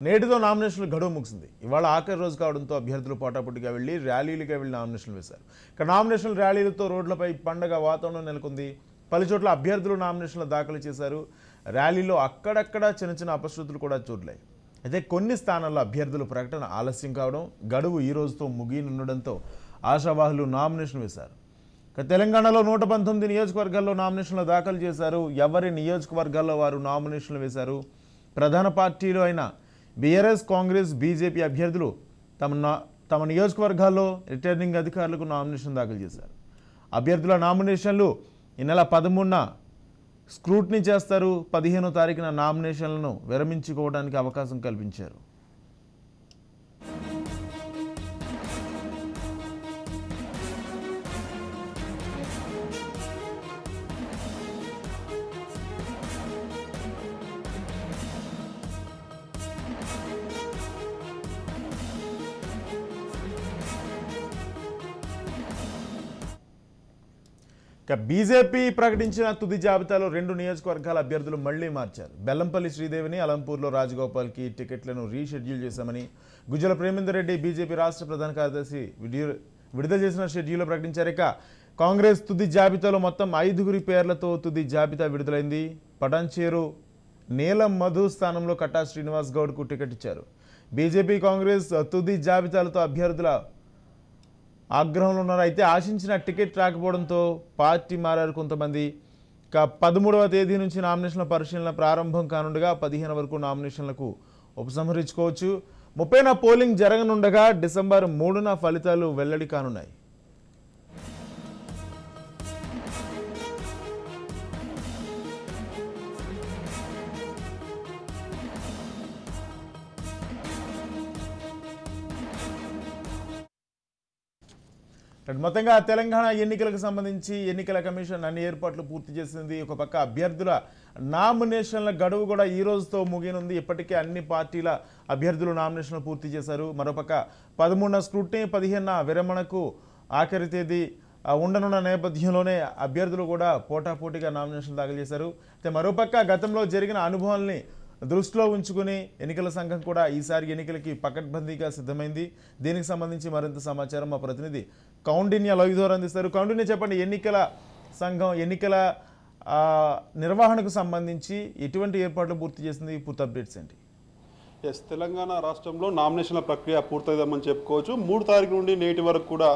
నేటితో నామినేషన్ల గడువు ముగిసింది. ఇవాళ ఆఖరి రోజు కావడంతో అభ్యర్థులు పోటాపోటీగా వెళ్లి ర్యాలీలుగా వెళ్లి నామినేషన్లు వేశారు. ఇక నామినేషన్ల ర్యాలీలతో రోడ్లపై పండగ వాతావరణం నెలకొంది. పలు చోట్ల అభ్యర్థులు నామినేషన్లు దాఖలు చేశారు. ర్యాలీలో అక్కడక్కడ చిన్న చిన్న అపశృతులు కూడా చోట్లయ్యాయి. అయితే కొన్ని స్థానాల్లో అభ్యర్థుల ప్రకటన ఆలస్యం కావడం, గడువు ఈ రోజుతో ముగియనుండడంతో ఆశావాహులు నామినేషన్ వేశారు. ఇక తెలంగాణలో 119 నియోజకవర్గాల్లో నామినేషన్లు దాఖలు చేశారు. ఎవరి నియోజకవర్గాల్లో వారు నామినేషన్లు వేశారు. ప్రధాన పార్టీలు అయిన బీఆర్ఎస్, కాంగ్రెస్, బీజేపీ అభ్యర్థులు తమ నియోజకవర్గాల్లో రిటర్నింగ్ అధికారులకు నామినేషన్ దాఖలు చేశారు. అభ్యర్థుల నామినేషన్లు ఈ నెల 13న స్క్రూటినీ చేస్తారు. 15వ తారీఖున నామినేషన్లను విరమించుకోవడానికి అవకాశం కల్పించారు. బీజేపీ ప్రకటించిన తుది జాబితాలో 2 నియోజకవర్గాల అభ్యర్థులు మళ్లీ మార్చారు. బెల్లంపల్లి శ్రీదేవిని, అలంపూర్లో రాజగోపాల్కి టికెట్లను రీషెడ్యూల్ చేశామని గుజ్జల ప్రేమేందర్ రెడ్డి బీజేపీ రాష్ట్ర ప్రధాన కార్యదర్శి విడుదల చేసిన షెడ్యూల్లో ప్రకటించారు. ఇక కాంగ్రెస్ తుది జాబితాలో మొత్తం 5 పేర్లతో తుది జాబితా విడుదలైంది. పటాన్చేరు నీలం మధు స్థానంలో కట్టా శ్రీనివాస్ గౌడ్కు టికెట్ ఇచ్చారు. బీజేపీ, కాంగ్రెస్ తుది జాబితాలతో అభ్యర్థుల ఆగ్రహంలో ఉన్నారు. అయితే ఆశించిన టికెట్ రాకపోవడంతో పార్టీ మారారు కొంతమంది. ఇక 13వ తేదీ నుంచి నామినేషన్ల పరిశీలన ప్రారంభం కానుండగా 15 వరకు నామినేషన్లకు ఉపసంహరించుకోవచ్చు. 30న పోలింగ్ జరగనుండగా డిసెంబర్ 3న ఫలితాలు వెల్లడి కానున్నాయి. మొత్తంగా తెలంగాణ ఎన్నికలకు సంబంధించి ఎన్నికల కమిషన్ అన్ని ఏర్పాట్లు పూర్తి చేసింది. ఒక పక్క అభ్యర్థుల నామినేషన్ల గడువు కూడా ఈ రోజుతో ముగియనుంది. ఇప్పటికే అన్ని పార్టీల అభ్యర్థులు నామినేషన్లు పూర్తి చేశారు. మరోపక్క 13న స్క్రూటినీ, 15న విరమణకు ఆఖరి తేదీ ఉండనున్న నేపథ్యంలోనే అభ్యర్థులు కూడా పోటాపోటీగా నామినేషన్ దాఖలు చేశారు. అయితే మరోపక్క గతంలో జరిగిన అనుభవాల్ని దృష్టిలో ఉంచుకుని ఎన్నికల సంఘం కూడా ఈసారి ఎన్నికలకి పకడ్బందీగా సిద్ధమైంది. దీనికి సంబంధించి మరింత సమాచారం మా ప్రతినిధి కౌండిన్య లైవ్ ద్వారా అందిస్తారు. కౌండిన్య, చెప్పండి, ఎన్నికల సంఘం ఎన్నికల నిర్వహణకు సంబంధించి ఎటువంటి ఏర్పాట్లు పూర్తి చేసింది? పూర్తి అప్డేట్స్ ఏంటి? తెలంగాణ రాష్ట్రంలో నామినేషన్ల ప్రక్రియ పూర్తయిదామని చెప్పుకోవచ్చు. 3 తారీఖు నుండి నేటి వరకు కూడా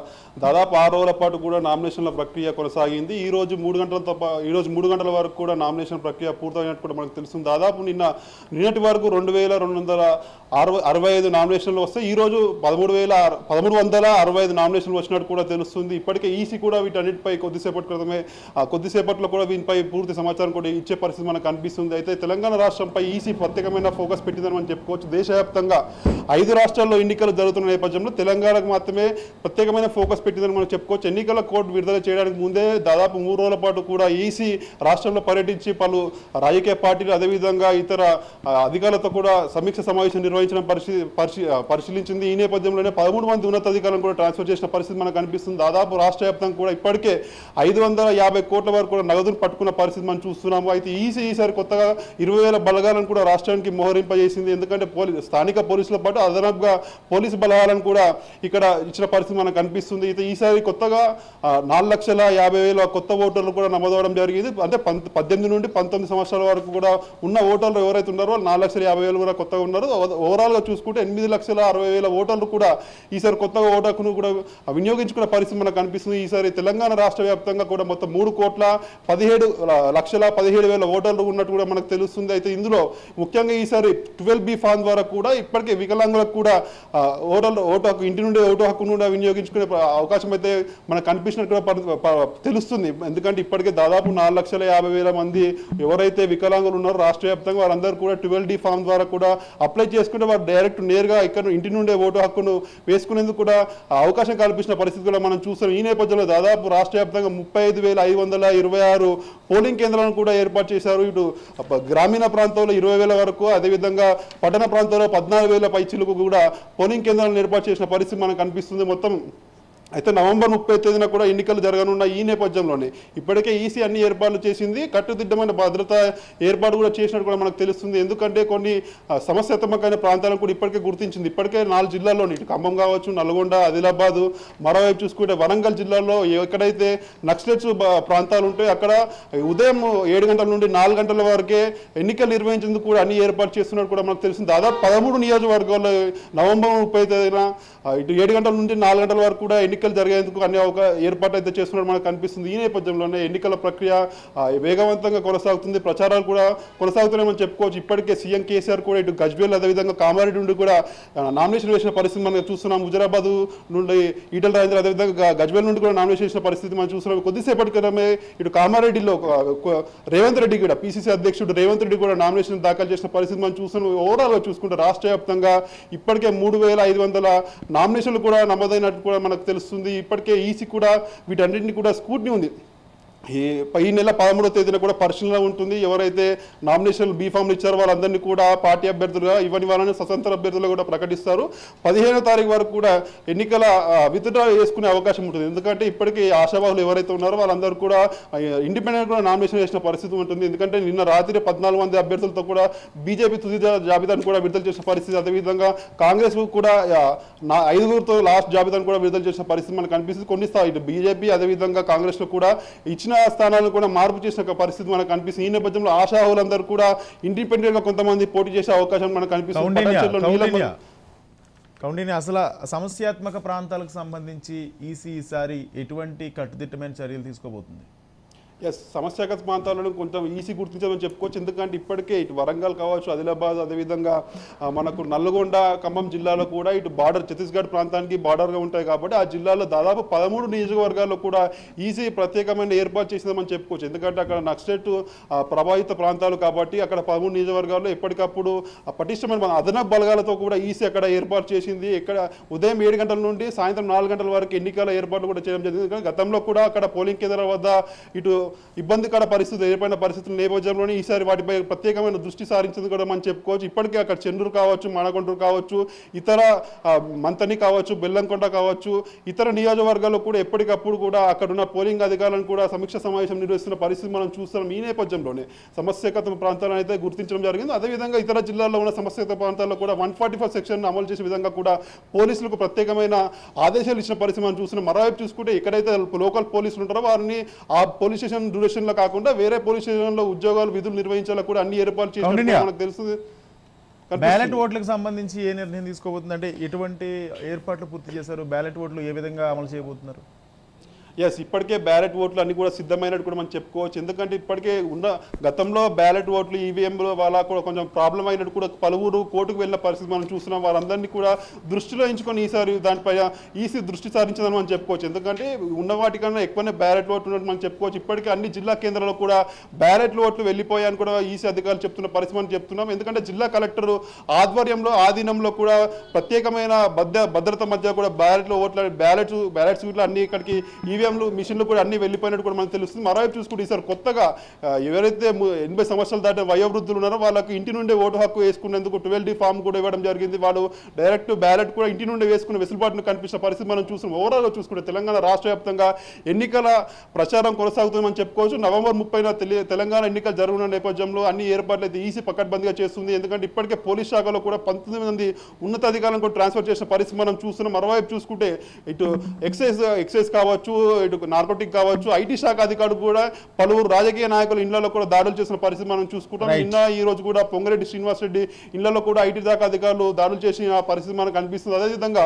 దాదాపు 6 రోజుల పాటు కూడా నామినేషన్ల ప్రక్రియ కొనసాగింది. ఈ రోజు 3 గంటల వరకు కూడా నామినేషన్ ప్రక్రియ పూర్తయినట్టు కూడా మనకు తెలుస్తుంది. దాదాపు నిన్నటి వరకు 2265 నామినేషన్లు వస్తాయి. ఈ రోజు 1365 నామినేషన్లు వచ్చినట్టు కూడా తెలుస్తుంది. ఇప్పటికే ఈసీ కూడా వీటన్నిటిపై కొద్దిసేపట్లో కూడా వీటిపై పూర్తి సమాచారం కూడా ఇచ్చే పరిస్థితి మనకు కనిపిస్తుంది. అయితే తెలంగాణ రాష్ట్రంపై ఈసీ ప్రత్యేకమైన ఫోకస్ పెట్టిందని మనం చెప్పుకోవచ్చు. దేశవ్యాప్తంగా 5 రాష్ట్రాల్లో ఎన్నికలు జరుగుతున్న నేపథ్యంలో తెలంగాణకు మాత్రమే ప్రత్యేకమైన ఫోకస్ పెట్టిందని మనం చెప్పుకోవచ్చు. ఎన్నికల కోడ్ విడుదల చేయడానికి ముందే దాదాపు 3 రోజుల పాటు కూడా ఈసీ రాష్ట్రంలో పర్యటించి పలు రాజకీయ పార్టీలు అదేవిధంగా ఇతర అధికారులతో కూడా సమీక్ష సమావేశం నిర్వహించడం పరిశీలించింది. ఈ నేపథ్యంలోనే 13 మంది ఉన్నతాధికారులను కూడా ట్రాన్స్ఫర్ చేసిన పరిస్థితి మనకు కనిపిస్తుంది. దాదాపు రాష్ట్ర వ్యాప్తంగా కూడా ఇప్పటికే 550 కోట్ల వరకు కూడా నగదును పట్టుకున్న పరిస్థితి మనం చూస్తున్నాము. అయితే ఈసారి కొత్తగా 20,000 బలగాలను కూడా రాష్ట్రానికి మోహరింపజేసింది. ఎందుకంటే స్థానిక పోలీసుల పాటు అదనపుగా పోలీసు బలగాలను కూడా ఇక్కడ ఇచ్చిన పరిస్థితి మనకు కనిపిస్తుంది. అయితే ఈసారి కొత్తగా 4,50,000 కొత్త ఓటర్లు కూడా నమోదవడం జరిగింది. అంటే 18 నుండి 19 సంవత్సరాల వరకు కూడా ఉన్న ఓటర్లు ఎవరైతే ఉన్నారో 4,50,000 కూడా కొత్తగా ఉన్నారు. ఓవరాల్గా చూసుకుంటే 8,60,000 ఓటర్లు కూడా ఈసారి కొత్తగా ఓటు హక్కును కూడా వినియోగించుకున్న పరిస్థితి మనకు కనిపిస్తుంది. ఈసారి తెలంగాణ రాష్ట్ర వ్యాప్తంగా కూడా మొత్తం 3,17,17,000 ఓటర్లు ఉన్నట్టు కూడా మనకు తెలుస్తుంది. అయితే ఇందులో ముఖ్యంగా ఈసారి 12B ఫామ్ ద్వారా కూడా ఇప్పటికే వికలాంగులకు కూడా ఓటు హక్కు ఇంటి నుండి ఓటు హక్కు నుండి వినియోగించుకునే అవకాశం అయితే మనకు కనిపించినట్టు తెలుస్తుంది. ఎందుకంటే ఇప్పటికే దాదాపు 4,50,000 మంది ఎవరైతే వికలాంగులు ఉన్నారో రాష్ట్ర వ్యాప్తంగా వారందరూ కూడా 12D ఫామ్ ద్వారా కూడా అప్లై చేసుకుంటే వారు డైరెక్ట్ నేరుగా ఇక్కడ ఇంటి నుండే ఓటు హక్కును వేసుకునేందుకు కూడా అవకాశం కల్పించిన పరిస్థితి కూడా మనం చూస్తాం. ఈ నేపథ్యంలో దాదాపు రాష్ట్ర వ్యాప్తంగా 35,526 పోలింగ్ కేంద్రాలను కూడా ఏర్పాటు చేశారు. ఇటు గ్రామీణ ప్రాంతంలో 20,000 వరకు, అదేవిధంగా పట్టణ ప్రాంతంలో 14,000 పైచిలకు కూడా పోలింగ్ కేంద్రాలను ఏర్పాటు చేసిన పరిస్థితి మనకు కనిపిస్తుంది. మొత్తం అయితే నవంబర్ 30 తేదీన కూడా ఎన్నికలు జరగనున్న ఈ నేపథ్యంలోనే ఇప్పటికే ఈసీ అన్ని ఏర్పాట్లు చేసింది, కట్టుదిట్టమైన భద్రత ఏర్పాటు కూడా చేసినట్టు కూడా మనకు తెలుస్తుంది. ఎందుకంటే కొన్ని సమస్యాత్మకమైన ప్రాంతాలను కూడా ఇప్పటికే గుర్తించింది. ఇప్పటికే 4 జిల్లాల్లోని ఇటు ఖమ్మం కావచ్చు, నల్గొండ, ఆదిలాబాద్, మరోవైపు చూసుకుంటే వరంగల్ జిల్లాలో ఎక్కడైతే నక్సలైట్స్ ప్రాంతాలు ఉంటాయో అక్కడ ఉదయం 7 గంటల నుండి 4 గంటల వరకే ఎన్నికలు నిర్వహించేందుకు కూడా అన్ని ఏర్పాటు చేస్తున్నట్టు కూడా మనకు తెలిసింది. దాదాపు 13 నియోజకవర్గాల్లో నవంబర్ 30 తేదీన ఇటు 7 గంటల నుండి 4 గంటల వరకు కూడా ఎన్నికలు జరిగేందుకు అన్ని ఒక ఏర్పాటు అయితే చేస్తున్నట్టు మనకు కనిపిస్తుంది. ఈ నేపథ్యంలోనే ఎన్నికల ప్రక్రియ వేగవంతంగా కొనసాగుతుంది, ప్రచారాలు కూడా కొనసాగుతున్నాయని చెప్పుకోవచ్చు. ఇప్పటికే సీఎం కేసీఆర్ కూడా ఇటు గజ్వేల్ అదేవిధంగా కామారెడ్డి నుండి కూడా నామినేషన్ వేసిన పరిస్థితి మనం చూస్తున్నాం. హుజరాబాద్ నుండి ఈటల రాజేంద్ర అదేవిధంగా గజ్వేల్ నుండి కూడా నామినేషన్ వేసిన పరిస్థితి మనం చూస్తున్నాం. కొద్దిసేపటి క్రితమే ఇటు కామారెడ్డిలో రేవంత్ రెడ్డి కూడా పిసిసి అధ్యక్షుడు రేవంత్ రెడ్డి కూడా నామినేషన్ దాఖలు చేసిన పరిస్థితి మనం చూస్తున్నాం. ఓవరాల్గా చూసుకుంటే రాష్ట్ర వ్యాప్తంగా ఇప్పటికే 3500 నామినేషన్లు కూడా నమోదైనట్టు కూడా మనకు తెలుస్తుంది. ఇప్పటికే ఈసీ కూడా వీటన్నింటినీ కూడా స్క్రూటినీ ఉంది. ఈ నెల 13వ తేదీన కూడా పరిశీలన ఉంటుంది. ఎవరైతే నామినేషన్ బీఫామ్లు ఇచ్చారో వాళ్ళందరినీ కూడా పార్టీ అభ్యర్థులుగా ఇవ్వని వాళ్ళని స్వతంత్ర అభ్యర్థులుగా కూడా ప్రకటిస్తారు. 15వ తారీఖు వరకు కూడా ఎన్నికల విత్డ్రా చేసుకునే అవకాశం ఉంటుంది. ఎందుకంటే ఇప్పటికీ ఆశావాహులు ఎవరైతే ఉన్నారో వాళ్ళందరూ కూడా ఇండిపెండెంట్ కూడా నామినేషన్ వేసిన పరిస్థితి ఉంటుంది. ఎందుకంటే నిన్న రాత్రి 14 మంది అభ్యర్థులతో కూడా బీజేపీ తుది జాబితాను కూడా విడుదల చేసిన పరిస్థితి, అదేవిధంగా కాంగ్రెస్ కూడా 5గురితో లాస్ట్ జాబితాను కూడా విడుదల చేసిన పరిస్థితి మనకు కనిపిస్తుంది. కొన్ని స్థాయి బీజేపీ అదేవిధంగా కాంగ్రెస్లో కూడా ఇచ్చిన స్థానాలను కూడా మార్పు చేసిన పరిస్థితి మనకు కనిపిస్తుంది. ఈ నేపథ్యంలో ఆశావాహులందరూ కూడా ఇండిపెండెంట్ గా కొంతమంది పోటీ చేసే అవకాశం మనకు కనిపిస్తుంది. కౌండిన్య, అసలు సమస్యాత్మక ప్రాంతాలకు సంబంధించి ఈసీ ఈసారి ఎటువంటి కట్టుదిట్టమైన చర్యలు తీసుకోబోతుంది? సమస్యాగత ప్రాంతాలను కొంచెం ఈసీ గుర్తించామని చెప్పుకోవచ్చు. ఎందుకంటే ఇప్పటికే ఇటు వరంగల్ కావచ్చు, ఆదిలాబాద్, అదేవిధంగా మనకు నల్గొండ, ఖమ్మం జిల్లాలో కూడా ఇటు బార్డర్ ఛత్తీస్గఢ్ ప్రాంతానికి బార్డర్గా ఉంటాయి కాబట్టి ఆ జిల్లాలో దాదాపు 13 నియోజకవర్గాల్లో కూడా ఈసీ ప్రత్యేకమైన ఏర్పాటు చేసిందని చెప్పుకోవచ్చు. ఎందుకంటే అక్కడ నక్సలైట్ ప్రభావిత ప్రాంతాలు కాబట్టి అక్కడ 13 నియోజకవర్గాల్లో ఎప్పటికప్పుడు పటిష్టమైన అదనపు బలగాలతో కూడా ఈసీ అక్కడ ఏర్పాటు చేసింది. ఇక్కడ ఉదయం 7 గంటల నుండి సాయంత్రం 4 గంటల వరకు ఎన్నికల ఏర్పాట్లు కూడా చేయడం జరిగింది. గతంలో కూడా అక్కడ పోలింగ్ కేంద్రాల వద్ద ఇటు ఇబ్బందికర పరిస్థితులు ఏర్పడిన పరిస్థితుల నేపథ్యంలోనే ఈసారి వాటిపై ప్రత్యేకమైన దృష్టి సారించింది కూడా మనం చెప్పుకోవచ్చు. ఇప్పటికే అక్కడ చెన్నూరు కావచ్చు, మానకొండూరు కావచ్చు, ఇతర మంతని కావచ్చు, బెల్లంకొండ కావచ్చు, ఇతర నియోజకవర్గాల్లో కూడా ఎప్పటికప్పుడు కూడా అక్కడున్న పోలింగ్ అధికారులను కూడా సమీక్ష సమావేశం నిర్వహిస్తున్న పరిస్థితి మనం చూస్తున్నాం. ఈ నేపథ్యంలోనే సమస్యాగత ప్రాంతాలను అయితే గుర్తించడం జరిగింది. అదేవిధంగా ఇతర జిల్లాల్లో ఉన్న సమస్యాగత ప్రాంతాల్లో కూడా 144 సెక్షన్ అమలు చేసే విధంగా కూడా పోలీసులకు ప్రత్యేకమైన ఆదేశాలు ఇచ్చిన పరిస్థితి మనం చూస్తున్నాం. మరోవైపు చూసుకుంటే ఎక్కడైతే లోకల్ పోలీసులు ఉంటారో వారిని ఆ పోలీస్ స్టేషన్ డ్యూరేషన్ లో కాకుండా వేరే పోలీస్ స్టేషన్ లో ఉద్యోగాలు విధులు నిర్వహించాలా కూడా అన్ని ఏర్పాటు చేసినట్టు మనకు తెలుస్తుంది. బ్యాలెట్ ఓట్లకు సంబంధించి ఏ నిర్ణయం తీసుకోబోతుంది? అంటే ఎటువంటి ఏర్పాట్లు పూర్తి చేశారు? బ్యాలెట్ ఓట్లు ఏ విధంగా అమలు చేయబోతున్నారు? ఇప్పటికే బ్యాలెట్ ఓట్లు అన్ని కూడా సిద్ధమైనట్టు కూడా మనం చెప్పుకోవచ్చు. ఎందుకంటే ఇప్పటికే ఉన్న గతంలో బ్యాలెట్ ఓట్లు ఈవీఎంలు వాళ్ళ కూడా కొంచెం ప్రాబ్లం అయినట్టు కూడా పలువురు కోర్టుకు వెళ్ళిన పరిస్థితి మనం చూస్తున్నాం. వాళ్ళందరినీ కూడా దృష్టిలో ఎంచుకొని ఈసారి దానిపై ఈసీ దృష్టి సారించిందని మనం చెప్పుకోవచ్చు. ఎందుకంటే ఉన్న వాటికన్నా ఎక్కువనే బ్యాలెట్ ఓట్లు ఉన్నట్టు మనం చెప్పుకోవచ్చు. ఇప్పటికే అన్ని జిల్లా కేంద్రాల్లో కూడా బ్యాలెట్ ఓట్లు వెళ్ళిపోయాయని కూడా ఈసీ అధికారులు చెప్తున్న పరిస్థితి మనం చెప్తున్నాం. ఎందుకంటే జిల్లా కలెక్టర్ ఆధ్వర్యంలో ఆధీనంలో కూడా ప్రత్యేకమైన భద్రత మధ్య కూడా బ్యాలెట్స్ ఇట్లా అన్ని ఇక్కడికి ఈవీఎంలు మిషన్లు కూడా అన్ని వెళ్ళిపోయినట్టు కూడా మనకు తెలుస్తుంది. మరోవైపు చూసుకుంటే ఈసారి కొత్తగా ఎవరైతే 80 సంవత్సరాలు దాటిన వయోవృద్ధులు ఉన్నారో వాళ్ళకు ఇంటి నుండే ఓటు హక్కు వేసుకునేందుకు 12D ఫామ్ కూడా ఇవ్వడం జరిగింది. వాళ్ళు డైరెక్ట్ బ్యాలెట్ కూడా ఇంటి నుండి వేసుకునే వెసులుబాటును కనిపించిన పరిస్థితి మనం చూస్తున్నాం. ఓవరాల్గా చూసుకుంటే తెలంగాణ రాష్ట్ర వ్యాప్తంగా ఎన్నికల ప్రచారం కొనసాగుతుందని చెప్పుకోవచ్చు. నవంబర్ 30న తెలంగాణ ఎన్నికలు జరుగుతున్న నేపథ్యంలో అన్ని ఏర్పాట్లు అయితే ఈసీ పకడ్బందీగా చేస్తుంది. ఎందుకంటే ఇప్పటికే పోలీస్ శాఖలో కూడా 19 మంది ఉన్నతాధికారులను కూడా ట్రాన్స్ఫర్ చేసిన పరిస్థితి మనం చూస్తున్నాం. మరోవైపు చూసుకుంటే ఇటు ఎక్సైజ్ కావచ్చు, ఇటు నార్కోటిక్ కావచ్చు, ఐటీ శాఖ అధికారులు కూడా పలువురు రాజకీయ నాయకుల ఇళ్లలో కూడా దాడులు చేసిన పరిస్థితి మనం చూసుకుంటాం. నిన్న ఈ రోజు కూడా పొంగిరెడ్డి శ్రీనివాస్ రెడ్డి ఇళ్లలో కూడా ఐటీ శాఖ అధికారులు దాడులు చేసిన పరిస్థితి మనకు కనిపిస్తుంది. అదేవిధంగా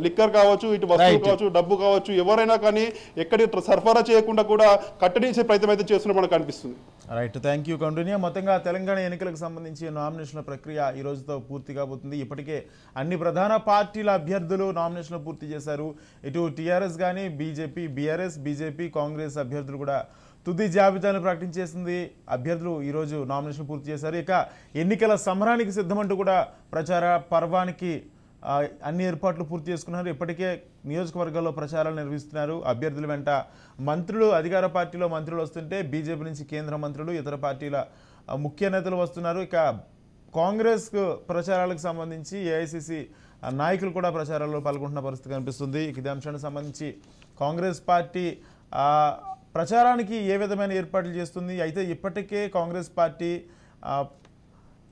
లిక్కర్ కావచ్చు, ఇటు వస్తువులు కావచ్చు, డబ్బు కావచ్చు, ఎవరైనా కానీ ఎక్కడి సరఫరా చేయకుండా కూడా కట్టడించే ప్రయత్నం అయితే చేస్తున్నట్టు మనకు కనిపిస్తుంది. Right, thank you Kaundinya. మొత్తంగా తెలంగాణ ఎన్నికలకు సంబంధించి నామినేషన్ల ప్రక్రియ ఈ రోజుతో పూర్తి కాబోతుంది. ఇప్పటికే అన్ని ప్రధాన పార్టీల అభ్యర్థులు నామినేషన్లు పూర్తి చేశారు. ఇటు టీఆర్ఎస్ కానీ బీజేపీ, బీఆర్ఎస్, బీజేపీ, కాంగ్రెస్ అభ్యర్థులు కూడా తుది జాబితాను ప్రకటించేసింది. అభ్యర్థులు ఈరోజు నామినేషన్ పూర్తి చేశారు. ఇక ఎన్నికల సమరానికి సిద్ధమంటూ కూడా ప్రచార పర్వానికి అన్ని ఏర్పాట్లు పూర్తి చేసుకున్నారు. ఇప్పటికే నియోజకవర్గాల్లో ప్రచారాలు నిర్వహిస్తున్నారు. అభ్యర్థుల వెంట మంత్రులు, అధికార పార్టీలో మంత్రులు వస్తుంటే బీజేపీ నుంచి కేంద్ర మంత్రులు, ఇతర పార్టీల ముఖ్య నేతలు వస్తున్నారు. ఇక కాంగ్రెస్ ప్రచారాలకు సంబంధించి ఏఐసిసి నాయకులు కూడా ప్రచారాల్లో పాల్గొంటున్న పరిస్థితి కనిపిస్తుంది. ఇదే అంశానికి సంబంధించి కాంగ్రెస్ పార్టీ ప్రచారానికి ఏ విధమైన ఏర్పాట్లు చేస్తుంది? అయితే ఇప్పటికే కాంగ్రెస్ పార్టీ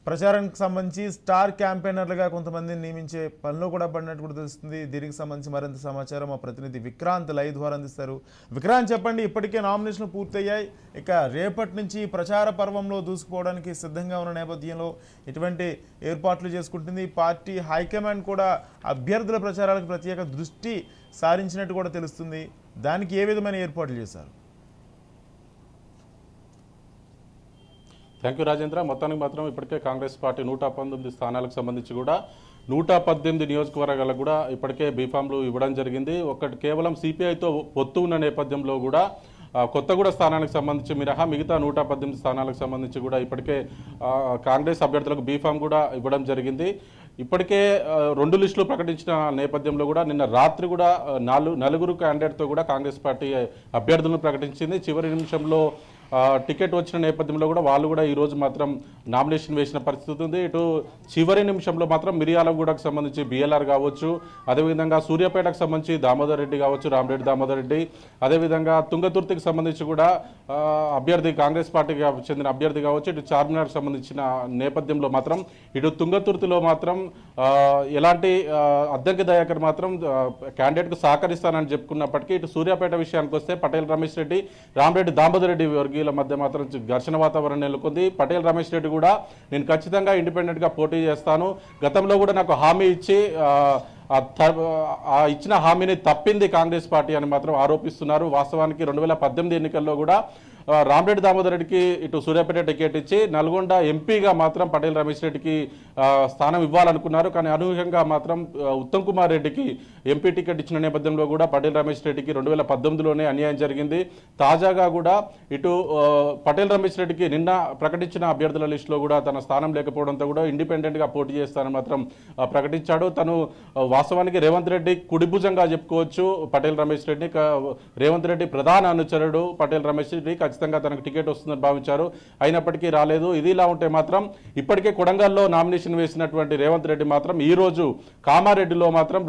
ప్రచారానికి సంబంధించి స్టార్ క్యాంపెయినర్లుగా కొంతమందిని నియమించే పనిలో కూడా పడినట్టు కూడా తెలుస్తుంది. దీనికి సంబంధించి మరింత సమాచారం మా ప్రతినిధి విక్రాంత్ లైవ్ ద్వారా అందిస్తారు. విక్రాంత్, చెప్పండి, ఇప్పటికే నామినేషన్లు పూర్తయ్యాయి, ఇక రేపటి నుంచి ప్రచార పర్వంలో దూసుకుపోవడానికి సిద్ధంగా ఉన్న నేపథ్యంలో ఎటువంటి ఏర్పాట్లు చేసుకుంటుంది పార్టీ? హైకమాండ్ కూడా అభ్యర్థుల ప్రచారాలకు ప్రత్యేక దృష్టి సారించినట్టు కూడా తెలుస్తుంది. దానికి ఏ విధమైన ఏర్పాట్లు చేశారు? Thank you Rajendra. మొత్తానికి మాత్రం ఇప్పటికే కాంగ్రెస్ పార్టీ 119 స్థానాలకు సంబంధించి కూడా 118 నియోజకవర్గాలకు కూడా ఇప్పటికే బీఫామ్లు ఇవ్వడం జరిగింది. ఒకటి కేవలం సిపిఐతో పొత్తు ఉన్న నేపథ్యంలో కూడా కొత్తగూడ స్థానానికి సంబంధించి మినహా మిగతా 118 స్థానాలకు సంబంధించి కూడా ఇప్పటికే కాంగ్రెస్ అభ్యర్థులకు బీఫామ్ కూడా ఇవ్వడం జరిగింది. ఇప్పటికే 2 లిస్టులు ప్రకటించిన నేపథ్యంలో కూడా నిన్న రాత్రి కూడా నలుగురు క్యాండిడేట్తో కూడా కాంగ్రెస్ పార్టీ అభ్యర్థులను ప్రకటించింది. చివరి నిమిషంలో టికెట్ వచ్చిన నేపథ్యంలో కూడా వాళ్ళు కూడా ఈరోజు మాత్రం నామినేషన్ వేసిన పరిస్థితి ఉంది. ఇటు చివరి నిమిషంలో మాత్రం మిర్యాలగూడకు సంబంధించి బిఎల్ఆర్ కావచ్చు, అదేవిధంగా సూర్యాపేటకు సంబంధించి దామోదర్ రెడ్డి కావచ్చు, రామరెడ్డి దామోదర్ రెడ్డి, అదేవిధంగా తుంగతుర్తికి సంబంధించి కూడా అభ్యర్థి కాంగ్రెస్ పార్టీకి చెందిన అభ్యర్థి కావచ్చు, ఇటు చార్మినార్కి సంబంధించిన నేపథ్యంలో మాత్రం ఇటు తుంగతుర్తిలో మాత్రం ఎలాంటి అద్దంకి దయాకర్ మాత్రం క్యాండిడేట్కు సహకరిస్తానని చెప్పుకున్నప్పటికీ ఇటు సూర్యాపేట విషయానికి వస్తే పటేల్ రమేష్ రెడ్డి, రామరెడ్డి దామోదర్ రెడ్డి వర్గీయుల మధ్య మాత్రం ఘర్షణ వాతావరణం నెలకొంది. పటేల్ రమేష్ రెడ్డి కూడా నేను ఖచ్చితంగా ఇండిపెండెంట్గా పోటీ చేస్తాను, గతంలో కూడా నాకు హామీ ఇచ్చి ఇచ్చిన హామీని తప్పింది కాంగ్రెస్ పార్టీ అని మాత్రం ఆరోపిస్తున్నారు. వాస్తవానికి 2018 ఎన్నికల్లో కూడా రామరెడ్డి దామోదర్ రెడ్డికి ఇటు సూర్యాపేట టికెట్ ఇచ్చి నల్గొండ ఎంపీగా మాత్రం పటేల్ రమేష్ రెడ్డికి స్థానం ఇవ్వాలనుకున్నారు. కానీ అనూహ్యంగా మాత్రం ఉత్తమ్ కుమార్ రెడ్డికి ఎంపీ టికెట్ ఇచ్చిన నేపథ్యంలో కూడా పటేల్ రమేష్ రెడ్డికి 2018లోనే అన్యాయం జరిగింది. తాజాగా కూడా ఇటు పటేల్ రమేష్ రెడ్డికి నిన్న ప్రకటించిన అభ్యర్థుల లిస్టులో కూడా తన స్థానం లేకపోవడంతో కూడా ఇండిపెండెంట్గా పోటీ చేస్తానని మాత్రం ప్రకటించాడు. తను వాస్తవానికి రేవంత్ రెడ్డి కుడిభుజంగా చెప్పుకోవచ్చు పటేల్ రమేష్ రెడ్డి. రేవంత్ రెడ్డి ప్రధాన అనుచరుడు పటేల్ రమేష్ రెడ్డి, ఖచ్చితంగా తనకు టికెట్ వస్తుందని భావించారు, అయినప్పటికీ రాలేదు. ఇది ఇలా ఉంటే మాత్రం ఇప్పటికే కొడంగల్లో నామినేషన్ వేసినటువంటి రేవంత్ రెడ్డి మాత్రం ఈ రోజు కామారెడ్డిలో మాత్రం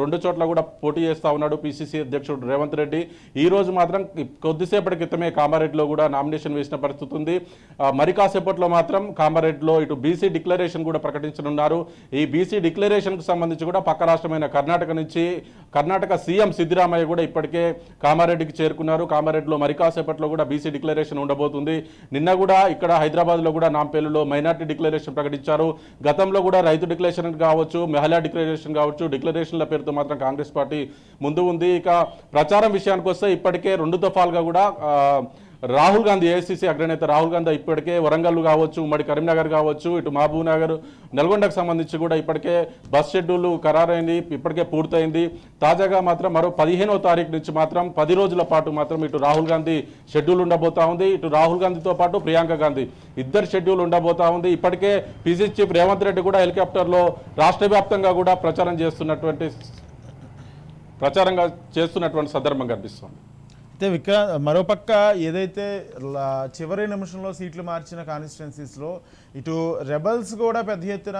రెండు చోట్ల కూడా పోటీ చేస్తా ఉన్నాడు పిసిసి అధ్యక్షుడు రేవంత్ రెడ్డి. ఈ రోజు మాత్రం కొద్దిసేపటి క్రితమే కామారెడ్డిలో కూడా నామినేషన్ వేసిన పరిస్థితి ఉంది. మరి కాసేపట్లో మాత్రం కామారెడ్డిలో ఇటు బీసీ డిక్లరేషన్ కూడా ప్రకటించనున్నారు. ఈ బీసీ డిక్లరేషన్ కు సంబంధించి కూడా పక్క రాష్ట్రమైన కర్ణాటక సీఎం సిద్దిరామయ్య కూడా ఇప్పటికే కామారెడ్డికి చేరుకున్నారు. కామారెడ్డిలో మరి కాసేపట్లో కూడా బీసీ డిక్లరేషన్ ఉండబోతుంది. నిన్న కూడా ఇక్కడ హైదరాబాద్లో కూడా నాంపల్లిలో మైనార్టీ డిక్లరేషన్ ప్రకటించారు. గతంలో కూడా రైతు డిక్లరేషన్ కావచ్చు, మహిళా డిక్లరేషన్ కావచ్చు, డిక్లరేషన్ల పేరుతో మాత్రం కాంగ్రెస్ పార్టీ ముందు ఉంది. ఇక ప్రచారం విషయానికి వస్తే ఇప్పటికే 2 దఫాలుగా కూడా రాహుల్ గాంధీ ఏఐసిసి అగ్రనేత రాహుల్ గాంధీ ఇప్పటికే వరంగల్ కావచ్చు, ఉమ్మడి కరీంనగర్ కావచ్చు, ఇటు మహబూబ్ నగర్, నల్గొండకు సంబంధించి కూడా ఇప్పటికే బస్ షెడ్యూల్ ఖరారైంది, ఇప్పటికే పూర్తయింది. తాజాగా మాత్రం మరో 15వ తారీఖు నుంచి మాత్రం 10 రోజుల పాటు మాత్రం ఇటు రాహుల్ గాంధీ షెడ్యూల్ ఉండబోతా ఉంది. ఇటు రాహుల్ గాంధీతో పాటు ప్రియాంక గాంధీ ఇద్దరు షెడ్యూల్ ఉండబోతా ఉంది. ఇప్పటికే పిసిసి చీఫ్ రేవంత్ రెడ్డి కూడా హెలికాప్టర్లో రాష్ట్ర వ్యాప్తంగా కూడా ప్రచారంగా చేస్తున్నటువంటి సందర్భం కనిపిస్తుంది. అయితే మరోపక్క ఏదైతే చివరి నిమిషంలో సీట్లు మార్చిన కాన్స్టిట్యున్సీస్లో ఇటు రెబల్స్ కూడా పెద్ద ఎత్తున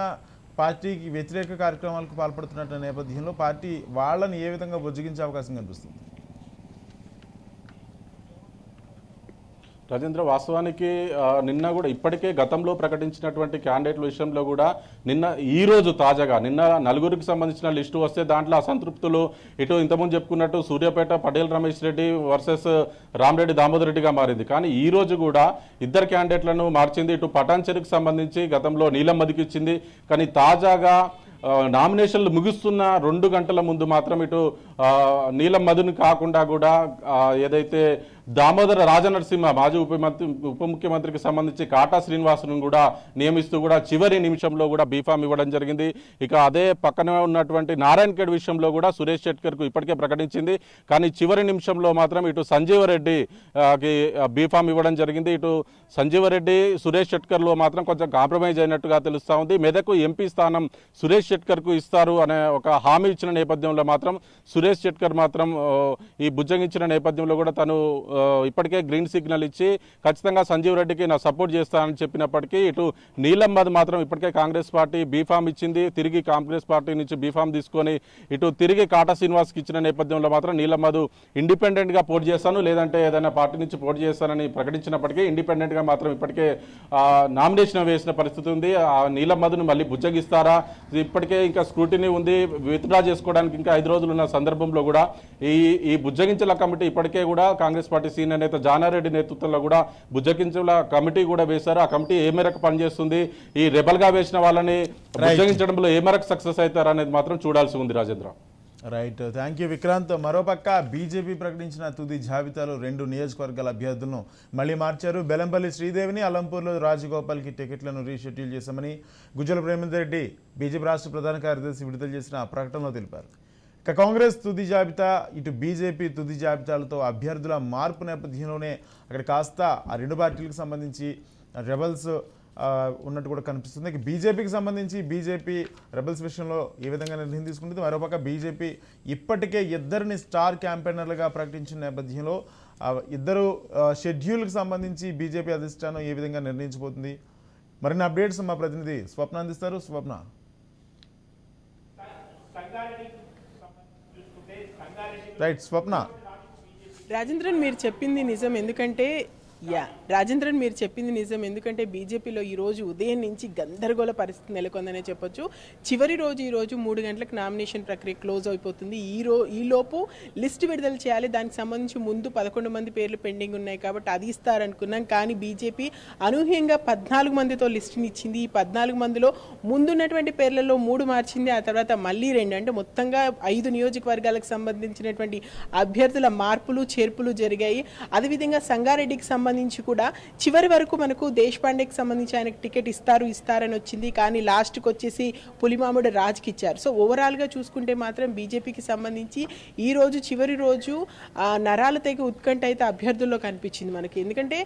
పార్టీకి వ్యతిరేక కార్యక్రమాలకు పాల్పడుతున్న నేపథ్యంలో పార్టీ వాళ్ళని ఏ విధంగా బుజ్జగించే అవకాశం కనిపిస్తుంది? రాజేంద్ర, వాస్తవానికి నిన్న కూడా ఇప్పటికే గతంలో ప్రకటించినటువంటి క్యాండిడేట్ల విషయంలో కూడా ఈ రోజు తాజాగా నిన్న 4గురికి సంబంధించిన లిస్టు వస్తే దాంట్లో అసంతృప్తులు ఇటు ఇంతకుముందు చెప్పుకున్నట్టు సూర్యాపేట పటేల్ రమేష్ రెడ్డి వర్సెస్ రామరెడ్డి దామోదర్ రెడ్డిగా మారింది. కానీ ఈ రోజు కూడా ఇద్దరు క్యాండిడేట్లను మార్చింది. ఇటు పటాన్ చెరుకు సంబంధించి గతంలో నీలం మదికి ఇచ్చింది. కానీ తాజాగా నామినేషన్లు ముగుస్తున్న 2 గంటల ముందు మాత్రం ఇటు నీలం మధుని కాకుండా కూడా ఏదైతే దామోదర రాజనరసింహ మాజీ ఉప ముఖ్యమంత్రికి సంబంధించి కాటా శ్రీనివాసును కూడా నియమిస్తూ కూడా చివరి నిమిషంలో కూడా బీఫామ్ ఇవ్వడం జరిగింది. ఇక అదే పక్కనే ఉన్నటువంటి నారాయణఖేడ్ విషయంలో కూడా సురేష్ షెట్కర్కు ఇప్పటికే ప్రకటించింది. కానీ చివరి నిమిషంలో మాత్రం ఇటు సంజీవరెడ్డికి బీఫామ్ ఇవ్వడం జరిగింది. ఇటు సంజీవరెడ్డి సురేష్ షెట్కర్లో మాత్రం కొంచెం కాంప్రమైజ్ అయినట్టుగా తెలుస్తూ ఉంది. మెదకు ఎంపీ స్థానం సురేష్ షెట్కర్కు ఇస్తారు అనే ఒక హామీ ఇచ్చిన నేపథ్యంలో మాత్రం సురేష్ సురేష్ శెట్కర్ మాత్రం ఈ బుజ్జగించిన నేపథ్యంలో కూడా తను ఇప్పటికే గ్రీన్ సిగ్నల్ ఇచ్చి ఖచ్చితంగా సంజీవ్ రెడ్డికి నా సపోర్ట్ చేస్తానని చెప్పినప్పటికీ ఇటు నీలమ్మది మాత్రం ఇప్పటికే కాంగ్రెస్ పార్టీ బీఫామ్ ఇచ్చింది. తిరిగి కాంగ్రెస్ పార్టీ నుంచి బీఫామ్ తీసుకొని ఇటు తిరిగి కాటా శ్రీనివాస్కి ఇచ్చిన నేపథ్యంలో మాత్రం నీలమ్మదు ఇండిపెండెంట్గా పోటీ చేస్తాను లేదంటే ఏదైనా పార్టీ నుంచి పోటీ చేస్తానని ప్రకటించినప్పటికీ ఇండిపెండెంట్గా మాత్రం ఇప్పటికే నామినేషన్ వేసిన పరిస్థితి ఉంది. ఆ నీలమ్మదును మళ్ళీ బుజ్జగిస్తారా? ఇప్పటికే ఇంకా స్క్రూటినీ ఉంది, విత్డ్రా చేసుకోవడానికి ఇంకా 5 రోజులు ఉన్న సందర్భంలో కూడా ఈ బుజ్జగించల కమిటీ ఇప్పటికే కూడా కాంగ్రెస్ పార్టీ సీనియర్ నేత జానారెడ్డి నేతృత్వంలో కూడా బుజ్జగించల కమిటీ కూడా వేశారు. ఆ కమిటీ ఏ మేరకు పనిచేస్తుంది, ఈ రెబల్ గా వేసిన వాళ్ళని బుజ్జగించడంలో ఏ మేరకు సక్సెస్ అవుతారు అనేది మాత్రం చూడాల్సి ఉంది. Rajendra. Right, thank you Vikrant. మరోపక్క బీజేపీ ప్రకటించిన తుది జాబితాలో 2 నియోజకవర్గాల అభ్యర్థులను మళ్లీ మార్చారు. బెల్లంపల్లి శ్రీదేవిని, అలంపూర్లో రాజగోపాల్కి టికెట్లను రీషెడ్యూల్ చేశామని గుజ్జల ప్రేమేందర్ రెడ్డి బీజేపీ రాష్ట్ర ప్రధాన కార్యదర్శి విడుదల చేసిన ప్రకటనలో తెలిపారు. ఇక కాంగ్రెస్ తుది జాబితా, ఇటు బీజేపీ తుది జాబితాలతో అభ్యర్థుల మార్పు నేపథ్యంలోనే అక్కడ కాస్త ఆ 2 పార్టీలకు సంబంధించి రెబల్స్ ఉన్నట్టు కూడా కనిపిస్తుంది. బీజేపీకి సంబంధించి బీజేపీ రెబల్స్ విషయంలో ఏ విధంగా నిర్ణయం తీసుకుంటుంది, మరోపక్క బీజేపీ ఇప్పటికే 2 స్టార్ క్యాంపెయినర్లుగా ప్రకటించిన నేపథ్యంలో 2 షెడ్యూల్కి సంబంధించి బీజేపీ అధిష్టానం ఏ విధంగా నిర్ణయించబోతుంది? మరిన్ని అప్డేట్స్ మా ప్రతినిధి స్వప్న అందిస్తారు. స్వప్న. రైట్ స్వప్న. రాజేంద్రన్ మీరు చెప్పింది నిజం, ఎందుకంటే రాజేంద్రన్ మీరు చెప్పింది నిజం. ఎందుకంటే బీజేపీలో ఈరోజు ఉదయం నుంచి గందరగోళ పరిస్థితి నెలకొందనే చెప్పొచ్చు. చివరి రోజు ఈరోజు 3 గంటలకు నామినేషన్ ప్రక్రియ క్లోజ్ అయిపోతుంది. ఈలోపు లిస్ట్ విడుదల చేయాలి. దానికి సంబంధించి ముందు 11 మంది పేర్లు పెండింగ్ ఉన్నాయి కాబట్టి అది ఇస్తారనుకున్నాం. కానీ బీజేపీ అనూహ్యంగా 14 మందితో లిస్టుని ఇచ్చింది. ఈ 14 మందిలో ముందున్నటువంటి పేర్లలో 3 మార్చింది, ఆ తర్వాత మళ్ళీ 2, అంటే మొత్తంగా 5 నియోజకవర్గాలకు సంబంధించినటువంటి అభ్యర్థుల మార్పులు చేర్పులు జరిగాయి. అదేవిధంగా సంగారెడ్డికి సంబంధించి కూడా చివరి వరకు మనకు దేశపాండేకి సంబంధించి ఆయనకు టికెట్ ఇస్తారని వచ్చింది. కానీ లాస్ట్కి వచ్చేసి పులిమామిడి రాజ్కి ఇచ్చారు. సో ఓవరాల్గా చూసుకుంటే మాత్రం బీజేపీకి సంబంధించి ఈ రోజు చివరి రోజు నరాల తెగ ఉత్కంఠ అయితే అభ్యర్థుల్లో కనిపించింది మనకి. ఎందుకంటే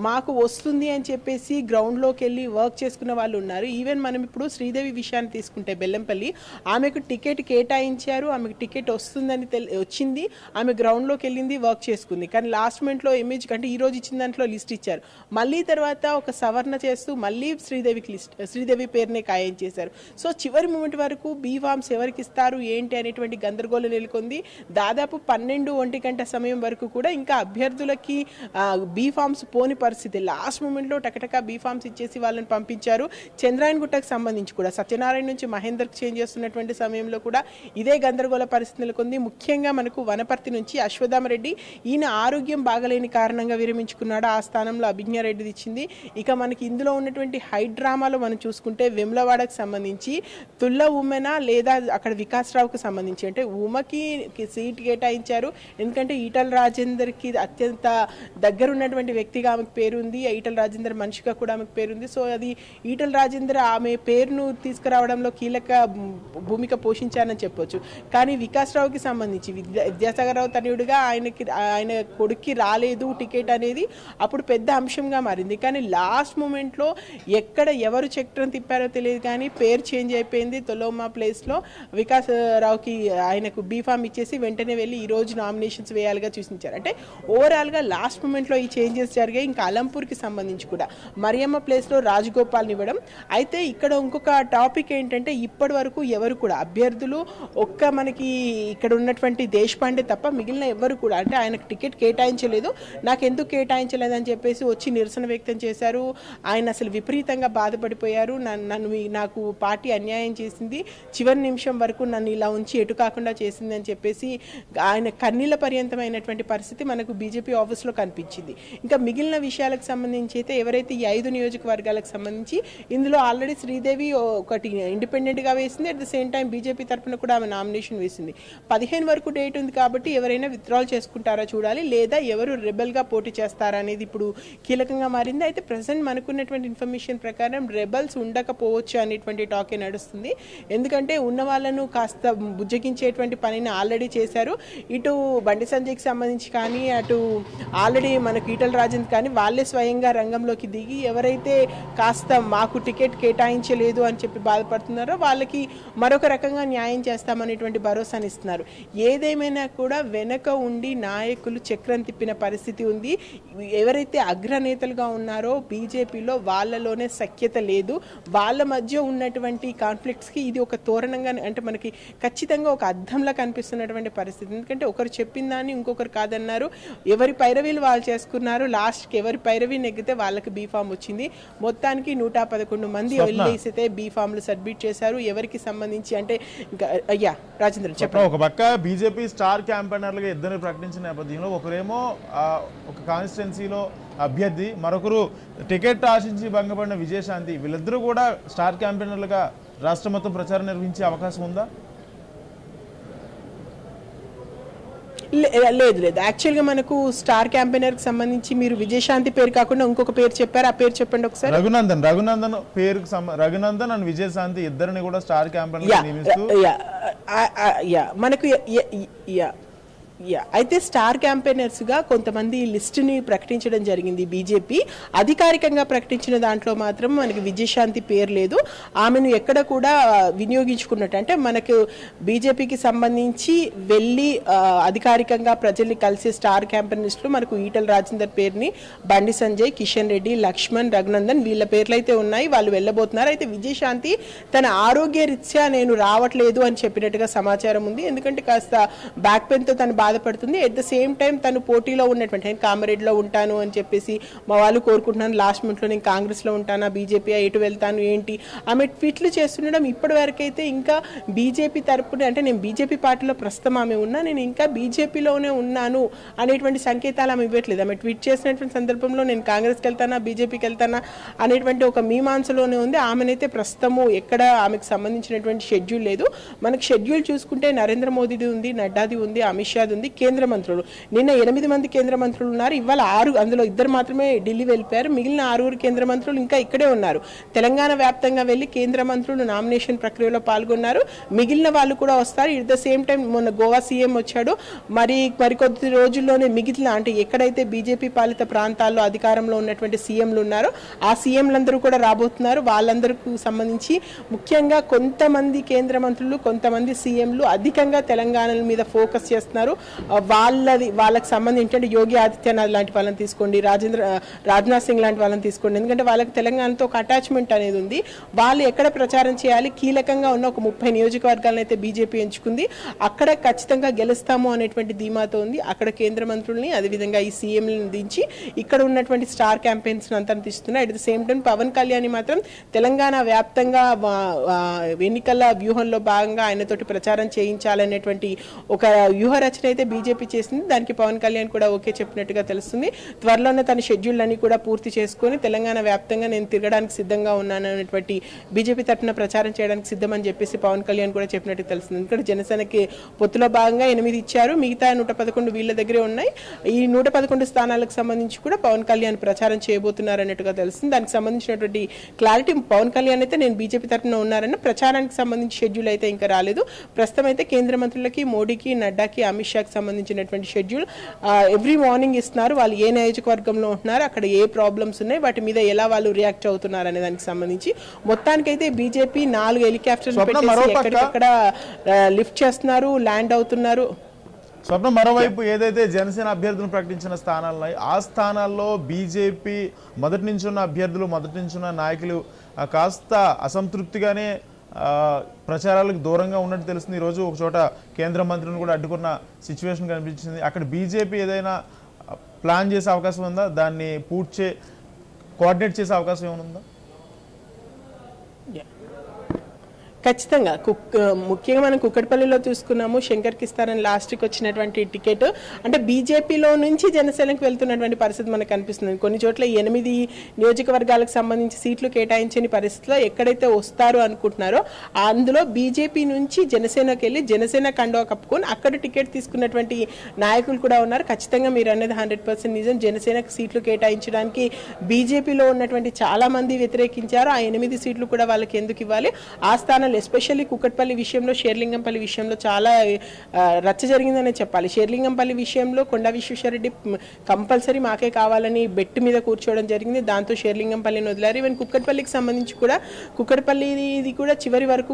మాకు వస్తుంది అని చెప్పేసి గ్రౌండ్లోకి వెళ్ళి వర్క్ చేసుకున్న వాళ్ళు ఉన్నారు. ఈవెన్ మనం ఇప్పుడు శ్రీదేవి విషయాన్ని తీసుకుంటే బెల్లంపల్లి, ఆమెకు టికెట్ కేటాయించారు, ఆమెకు టికెట్ వస్తుందని వచ్చింది, ఆమె గ్రౌండ్లోకి వెళ్ళింది, వర్క్ చేసుకుంది. కానీ లాస్ట్ మినిట్లో ఇమేజ్ కంటే ఈ రోజు ఇచ్చిన దాంట్లో లిస్ట్ ఇచ్చారు. మళ్ళీ తర్వాత ఒక సవరణ చేస్తూ మళ్ళీ శ్రీదేవి పేరునే ఖాయం చేశారు. సో చివరి మూమెంట్ వరకు బీఫామ్స్ ఎవరికి ఇస్తారు ఏంటి అనేటువంటి గందరగోళం నెలకొంది. దాదాపు 12-1 గంట సమయం వరకు కూడా ఇంకా అభ్యర్థులకి బీఫామ్స్ పోని పరిస్థితి. లాస్ట్ మూమెంట్లో టకటకా బీఫామ్స్ ఇచ్చేసి వాళ్ళని పంపించారు. చంద్రాయన్గుట్టకు సంబంధించి కూడా సత్యనారాయణ నుంచి మహేందర్కి చేంజ్ చేస్తున్నటువంటి సమయంలో కూడా ఇదే గందరగోళ పరిస్థితి నెలకొంది. ముఖ్యంగా మనకు వనపర్తి నుంచి అశ్వత్థామరెడ్డి, ఈయన ఆరోగ్యం బాగలేని కారణంగా విరమించుకున్నాడు. ఆ స్థానంలో అభిజ్ఞారెడ్డిది ఇచ్చింది. ఇక మనకి ఇందులో ఉన్నటువంటి హైడ్రామాలో మనం చూసుకుంటే వెమ్లవాడకు సంబంధించి తుల్ల ఉమెనా లేదా అక్కడ వికాసరావుకి సంబంధించి, అంటే ఉమకి సీట్ కేటాయించారు. ఎందుకంటే ఈటల రాజేందర్కి అత్యంత దగ్గర ఉన్నటువంటి వ్యక్తిగా ఆమెకు పేరుంది, ఈటల రాజేందర్ మనిషిగా కూడా ఆమెకు పేరుంది. సో అది ఈటల రాజేందర్ ఆమె పేరును తీసుకురావడంలో కీలక భూమిక పోషించారని చెప్పొచ్చు. కానీ వికాసరావుకి సంబంధించి విద్యాసాగరరావు తనయుడిగా ఆయన కొడుక్కి రాలేదు టికెట్ అనేది అప్పుడు పెద్ద అంశంగా మారింది. కానీ లాస్ట్ మూమెంట్లో ఎక్కడ ఎవరు చక్రం తిప్పారో తెలియదు కానీ పేరు చేంజ్ అయిపోయింది. తొలోమా ప్లేస్లో వికాసరావుకి ఆయనకు బీఫామ్ ఇచ్చేసి వెంటనే వెళ్ళి ఈరోజు నామినేషన్స్ వేయాలిగా చూసించారు. అంటే ఓవరాల్గా లాస్ట్ మూమెంట్లో ఈ చేంజెస్ జరిగాయి. ఇంకా అలంపూర్కి సంబంధించి కూడా మరియమ్మ ప్లేస్లో రాజగోపాల్ని ఇవ్వడం. అయితే ఇక్కడ ఇంకొక టాపిక్ ఏంటంటే ఇప్పటి వరకు ఎవరు కూడా అభ్యర్థులు మనకి ఇక్కడ ఉన్నటువంటి దేశపాండే తప్ప మిగిలిన ఎవరు కూడా, అంటే ఆయనకు టికెట్ కేటాయించలేదు, నాకు ఎందుకు కేటాయించలేదని చెప్పేసి వచ్చి నిరసన వ్యక్తం చేశారు. ఆయన అసలు విపరీతంగా బాధపడిపోయారు. నాకు పార్టీ అన్యాయం చేసింది, చివరి నిమిషం వరకు నన్ను ఇలా ఉంచి ఎటు కాకుండా చేసింది అని చెప్పేసి ఆయన కన్నీళ్ల పర్యంతమైనటువంటి పరిస్థితి మనకు బీజేపీ ఆఫీస్లో కనిపించింది. ఇంకా మిగిలిన విషయాలకు సంబంధించి అయితే ఎవరైతే ఈ 5 నియోజకవర్గాలకు సంబంధించి ఇందులో ఆల్రెడీ శ్రీదేవి ఒకటి ఇండిపెండెంట్గా వేసింది, at the same time BJP తరఫున కూడా ఆమె నామినేషన్ వేసింది. 15 వరకు డేట్ ఉంది కాబట్టి ఎవరైనా విత్డ్రాల్ చేసుకుంటారా చూడాలి, లేదా ఎవరు రెబెల్గా పోటీ చేస్తారా అనేది అనేది ఇప్పుడు కీలకంగా మారింది. అయితే ప్రజెంట్ మనకున్నటువంటి ఇన్ఫర్మేషన్ ప్రకారం రెబల్స్ ఉండకపోవచ్చు అనేటువంటి టాకే నడుస్తుంది. ఎందుకంటే ఉన్న వాళ్ళను కాస్త బుజ్జగించేటువంటి పనిని ఆల్రెడీ చేశారు. ఇటు బండి సంజయ్కి సంబంధించి కానీ అటు ఆల్రెడీ మనకు ఈటల రాజేందర్ కానీ వాళ్ళే స్వయంగా రంగంలోకి దిగి ఎవరైతే కాస్త మాకు టికెట్ కేటాయించలేదు అని చెప్పి బాధపడుతున్నారో వాళ్ళకి మరొక రకంగా న్యాయం చేస్తామనేటువంటి భరోసాని ఇస్తున్నారు. ఏదేమైనా కూడా వెనక ఉండి నాయకులు చక్రం తిప్పిన పరిస్థితి ఉంది. ఎవరైతే అగ్రనేతలుగా ఉన్నారో బీజేపీలో వాళ్ళలోనే సఖ్యత లేదు. వాళ్ళ మధ్య ఉన్నటువంటి కాన్ఫ్లిక్ట్స్కి ఇది ఒక తోరణంగా అంటే మనకి ఖచ్చితంగా ఒక అద్దంలా కనిపిస్తున్నటువంటి పరిస్థితి. ఎందుకంటే ఒకరు చెప్పిన దాన్ని ఇంకొకరు కాదన్నారు. ఎవరి పైరవీలు వాళ్ళు చేసుకున్నారు. లాస్ట్కి ఎవరి పైరవీ నెగ్గితే వాళ్ళకి బీఫామ్ వచ్చింది. మొత్తానికి 111 మంది వెళ్ళేసితే బీఫామ్లు సబ్మిట్ చేశారు. ఎవరికి సంబంధించి అంటే ఇంకా అయ్యా రాజేంద్రన్ చెప్పండి. ఒక పక్క బీజేపీ స్టార్ క్యాంపెయినర్లుగా ఇద్దరు ప్రకటించిన నేపథ్యంలో ఒకరేమో ఒక కాన్స్టిట్యున్సీలో అభ్యర్థి, మరొకరు టికెట్ ఆశించి భంగపడిన విజయశాంతి, వీళ్ళిద్దరూ కూడా స్టార్ క్యాంపెయినర్లుగా రాష్ట్రం మొత్తం ప్రచారం నిర్వహించే అవకాశం ఉందా? లేదు లేదు, యాక్చువల్గా మనకు స్టార్ క్యాంపెయినర్కి సంబంధించి మీరు విజయశాంతి పేరు కాకుండా ఇంకొక పేరు చెప్పారు. ఆ పేరు చెప్పండి ఒకసారి. రఘునందన్ పేరుకు రఘునందన్ అండ్ విజయశాంతి ఇద్దరిని కూడా స్టార్ క్యాంపెయినర్ నియమిస్తూ మనకు అయితే స్టార్ క్యాంపెయినర్స్గా కొంతమంది లిస్టుని ప్రకటించడం జరిగింది బీజేపీ. అధికారికంగా ప్రకటించిన దాంట్లో మాత్రం మనకి విజయశాంతి పేరు లేదు. ఆమెను ఎక్కడ కూడా వినియోగించుకున్నట్టు అంటే మనకు బీజేపీకి సంబంధించి వెళ్ళి అధికారికంగా ప్రజల్ని కలిసే స్టార్ క్యాంపెయినర్స్లో మనకు ఈటల రాజేందర్ పేరుని, బండి సంజయ్, కిషన్ రెడ్డి, లక్ష్మణ్, రఘునందన్ వీళ్ళ పేర్లు అయితే ఉన్నాయి. వాళ్ళు వెళ్ళబోతున్నారు. అయితే విజయశాంతి తన ఆరోగ్య రీత్యా నేను రావట్లేదు అని చెప్పినట్టుగా సమాచారం ఉంది. ఎందుకంటే కాస్త బ్యాక్ పెయిన్తో తను బాధపడుతుంది. ఎట్ ద సేమ్ టైం తను పోటీలో ఉన్నటువంటి కామారెడ్డిలో ఉంటాను అని చెప్పేసి మా వాళ్ళు కోరుకుంటున్నాను, లాస్ట్ మినిట్లో నేను కాంగ్రెస్లో ఉంటానా, బీజేపీ ఎటు వెళ్తాను ఏంటి ఆమె ట్వీట్లు చేస్తుండడం ఇప్పటి వరకు అయితే ఇంకా బీజేపీ తరపున అంటే నేను బీజేపీ పార్టీలో ప్రస్తుతం ఆమె ఉన్నా, నేను ఇంకా బీజేపీలోనే ఉన్నాను అనేటువంటి సంకేతాలు ఆమె ఇవ్వట్లేదు. ఆమె ట్వీట్ చేసినటువంటి సందర్భంలో నేను కాంగ్రెస్కి వెళ్తానా బీజేపీకి వెళ్తానా అనేటువంటి ఒక మీమాంసలోనే ఉంది. ఆమెనైతే ప్రస్తుతము ఎక్కడ ఆమెకు సంబంధించినటువంటి షెడ్యూల్ లేదు. మనకు షెడ్యూల్ చూసుకుంటే నరేంద్ర మోదీది ఉంది, నడ్డాది ఉంది, అమిత్ షాది ఉంది, కేంద్ర మంత్రులు. నిన్న 8 మంది కేంద్ర మంత్రులు ఉన్నారు. ఇవాళ 6, అందులో 2 మాత్రమే ఢిల్లీ వెళ్ళిపోయారు. మిగిలిన 6 కేంద్ర మంత్రులు ఇంకా ఇక్కడే ఉన్నారు. తెలంగాణ వ్యాప్తంగా వెళ్ళి కేంద్ర మంత్రులు నామినేషన్ ప్రక్రియలో పాల్గొన్నారు. మిగిలిన వాళ్ళు కూడా వస్తారు. ఇట్ ద సేమ్ టైం మొన్న గోవా సీఎం వచ్చాడు. మరికొద్ది రోజుల్లోనే మిగిలిన అంటే ఎక్కడైతే బీజేపీ పాలిత ప్రాంతాల్లో అధికారంలో ఉన్నటువంటి సీఎంలు ఉన్నారో ఆ సీఎంలందరూ కూడా రాబోతున్నారు. వాళ్ళందరికీ సంబంధించి ముఖ్యంగా కొంతమంది కేంద్ర మంత్రులు, కొంతమంది సీఎంలు అధికంగా తెలంగాణ మీద ఫోకస్ చేస్తున్నారు. వాళ్ళకి సంబంధించి యోగి ఆదిత్యనాథ్ లాంటి వాళ్ళని తీసుకోండి, రాజ్నాథ్ సింగ్ లాంటి వాళ్ళని తీసుకోండి. ఎందుకంటే వాళ్ళకి తెలంగాణతో ఒక అటాచ్మెంట్ అనేది ఉంది. వాళ్ళు ఎక్కడ ప్రచారం చేయాలి, కీలకంగా ఉన్న ఒక 30 నియోజకవర్గాలను అయితే బీజేపీ ఎంచుకుంది. అక్కడ ఖచ్చితంగా గెలుస్తాము అనేటువంటి ధీమాతో ఉంది. అక్కడ కేంద్ర మంత్రుల్ని అదేవిధంగా ఈ సీఎంలను దించి ఇక్కడ ఉన్నటువంటి స్టార్ క్యాంపెయిన్స్ అంతా తీస్తున్నారు. At the same time Pawan Kalyan మాత్రం తెలంగాణ వ్యాప్తంగా ఎన్నికల వ్యూహంలో భాగంగా ఆయనతోటి ప్రచారం చేయించాలనేటువంటి ఒక వ్యూహ రచన అయితే బీజేపీ చేసింది. దానికి పవన్ కళ్యాణ్ కూడా ఓకే చెప్పినట్టుగా తెలుస్తుంది. త్వరలోనే తన షెడ్యూల్ అన్ని కూడా పూర్తి చేసుకొని తెలంగాణ వ్యాప్తంగా నేను తిరగడానికి సిద్ధంగా ఉన్నాను అనేటువంటి బీజేపీ తరఫున ప్రచారం చేయడానికి సిద్ధమని చెప్పేసి పవన్ కళ్యాణ్ కూడా చెప్పినట్టు తెలుస్తుంది. ఎందుకంటే జనసేనకి పొత్తులో భాగంగా 8 ఇచ్చారు, మిగతా 111 వీళ్ళ దగ్గరే ఉన్నాయి. ఈ 111 స్థానాలకు సంబంధించి కూడా పవన్ కళ్యాణ్ ప్రచారం చేయబోతున్నారు అన్నట్టుగా తెలుస్తుంది. దానికి సంబంధించినటువంటి క్లారిటీ పవన్ కళ్యాణ్ అయితే నేను బీజేపీ తరఫున ఉన్నారన్న ప్రచారానికి సంబంధించి షెడ్యూల్ అయితే ఇంకా రాలేదు. ప్రస్తుతం అయితే కేంద్ర మంత్రులకి, మోడీకి, నడ్డాకి, అమిత్ షాకి సంబంధించినటువంటి షెడ్యూల్ ఎవ్రీ మార్నింగ్ ఇస్తున్నారు. వాళ్ళు ఏ నియోజకవర్గంలో ఉంటున్నారు, అక్కడ ఏ ప్రాబ్లమ్స్ ఉన్నాయి, వాటి మీద ఎలా వాళ్ళు రియాక్ట్ అవుతున్నారు అనే దానికి సంబంధించి మొత్తానికైతే బీజేపీ 4 హెలికాప్టర్లు పెట్టేసి ఎక్కడికక్కడ లిఫ్ట్ చేస్తున్నారు, ల్యాండ్ అవుతున్నారు. స్వప్న, మరోవైపు ఏదైతే జనసేన అభ్యర్థులను ప్రకటించిన స్థానాలు ఉన్నాయి ఆ స్థానాల్లో బీజేపీ మొదటి నుంచి ఉన్న అభ్యర్థులు, మొదటి నుంచి ఉన్న నాయకులు కాస్త అసంతృప్తిగానే ప్రచారాలకు దూరంగా ఉన్నట్టు తెలుస్తుంది. ఈరోజు ఒక చోట కేంద్ర మంత్రిని కూడా అడ్డుకున్న సిచ్యువేషన్ కనిపించింది. అక్కడ బీజేపీ ఏదైనా ప్లాన్ చేసే అవకాశం ఉందా, దాన్ని కోఆర్డినేట్ చేసే అవకాశం ఏమైనా ఉందా? ఖచ్చితంగా ముఖ్యంగా మనం కుక్కడపల్లిలో చూసుకున్నాము. శంకర్కి ఇస్తారని లాస్ట్కి వచ్చినటువంటి టికెట్ అంటే బీజేపీలో నుంచి జనసేనకు వెళ్తున్నటువంటి పరిస్థితి మనకు కనిపిస్తుంది. కొన్ని చోట్ల 8 నియోజకవర్గాలకు సంబంధించి సీట్లు కేటాయించని పరిస్థితిలో ఎక్కడైతే వస్తారు అనుకుంటున్నారో అందులో బీజేపీ నుంచి జనసేనకు వెళ్ళి జనసేన కండువా కప్పుకొని అక్కడ టికెట్ తీసుకున్నటువంటి నాయకులు కూడా ఉన్నారు. ఖచ్చితంగా మీరు అనేది 100% నిజం. జనసేనకు సీట్లు కేటాయించడానికి బీజేపీలో ఉన్నటువంటి చాలా మంది వ్యతిరేకించారు. ఆ 8 సీట్లు కూడా వాళ్ళకి ఎందుకు ఇవ్వాలి? ఆ స్థానం ఎస్పెషల్లీ కుక్కట్పల్లి విషయంలో, షేర్లింగంపల్లి విషయంలో చాలా రచ్చ జరిగిందనే చెప్పాలి. షేర్లింగంపల్లి విషయంలో కొండా విశ్వేశ్వరరెడ్డి కంపల్సరీ మాకే కావాలని బెట్ మీద కూర్చోవడం జరిగింది. దాంతో షేర్లింగంపల్లిని వదిలారు. ఈవెన్ కుక్కట్పల్లికి సంబంధించి కూడా కుక్కట్పల్లిది కూడా చివరి వరకు